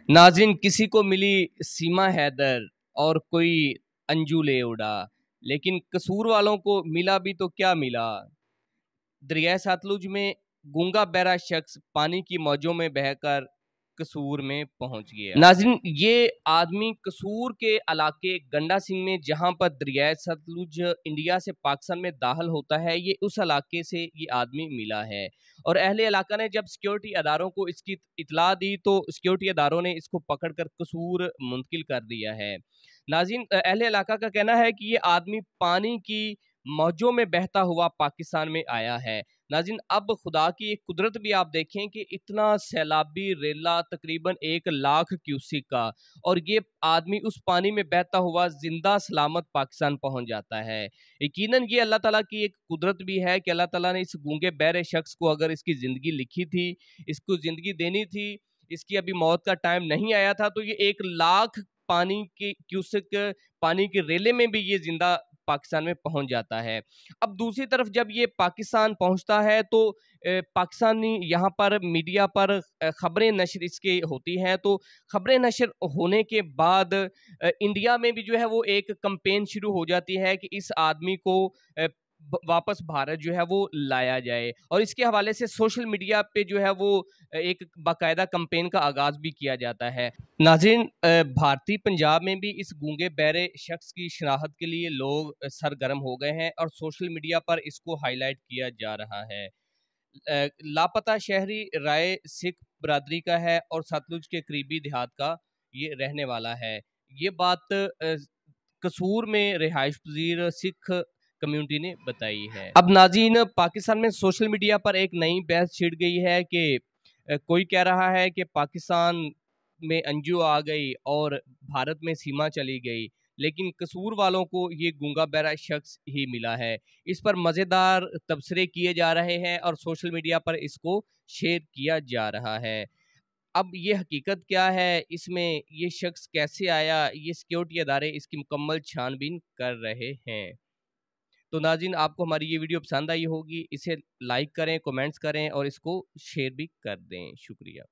नाज़रीन, किसी को मिली सीमा हैदर और कोई अंजू ले उड़ा, लेकिन कसूर वालों को मिला भी तो क्या मिला। दरिया सतलुज में गूंगा बहरा शख्स पानी की मौजों में बहकर कसूर में पहुंच गया। नाज़रीन, ये आदमी कसूर के इलाके गंडा सिंह में, जहां पर दरिया सतलुज इंडिया से पाकिस्तान में दाखिल होता है, ये उस इलाके से ये आदमी मिला है। और अहले इलाका ने जब सिक्योरिटी अदारों को इसकी इतला दी तो सिक्योरिटी अदारों ने इसको पकड़कर कसूर मुंतकिल कर दिया है। नाज़रीन, अहले इलाका का कहना है कि ये आदमी पानी की मौजों में बहता हुआ पाकिस्तान में आया है। नाज़रीन, अब खुदा की एक कुदरत भी आप देखें कि इतना सैलाबी रेला तकरीबन 1 लाख क्यूसिक का, और ये आदमी उस पानी में बहता हुआ जिंदा सलामत पाकिस्तान पहुंच जाता है। यकीनन ये अल्लाह ताला की एक कुदरत भी है कि अल्लाह ताला ने इस गूंगे बहरे शख्स को अगर इसकी ज़िंदगी लिखी थी, इसको ज़िंदगी देनी थी, इसकी अभी मौत का टाइम नहीं आया था, तो ये 1 लाख पानी के क्यूसिक पानी के रेले में भी ये जिंदा पाकिस्तान में पहुंच जाता है। अब दूसरी तरफ जब ये पाकिस्तान पहुंचता है तो पाकिस्तानी यहाँ पर मीडिया पर खबरें नशर इसके होती हैं, तो खबरें नशर होने के बाद इंडिया में भी जो है वो एक कैंपेन शुरू हो जाती है कि इस आदमी को वापस भारत जो है वो लाया जाए, और इसके हवाले से सोशल मीडिया पे जो है वो एक बाकायदा कैंपेन का आगाज भी किया जाता है। नाज़रीन, भारतीय पंजाब में भी इस गूंगे बहरे शख्स की शनाख्त के लिए लोग सरगर्म हो गए हैं और सोशल मीडिया पर इसको हाईलाइट किया जा रहा है। लापता शहरी राय सिख बरादरी का है और सतलुज के करीबी देहात का ये रहने वाला है। ये बात कसूर में रिहाइश पजीर सिख कम्युनिटी ने बताई है। अब नाज़रीन, पाकिस्तान में सोशल मीडिया पर एक नई बहस छिड़ गई है कि कोई कह रहा है कि पाकिस्तान में अंजू आ गई और भारत में सीमा चली गई, लेकिन कसूर वालों को ये गूंगा बहरा शख्स ही मिला है। इस पर मज़ेदार तबसरे किए जा रहे हैं और सोशल मीडिया पर इसको शेयर किया जा रहा है। अब ये हकीकत क्या है, इसमें ये शख्स कैसे आया, ये सिक्योरिटी अदारे इसकी मुकम्मल छानबीन कर रहे हैं। तो नाज़रीन, आपको हमारी ये वीडियो पसंद आई होगी, इसे लाइक करें, कमेंट्स करें और इसको शेयर भी कर दें। शुक्रिया।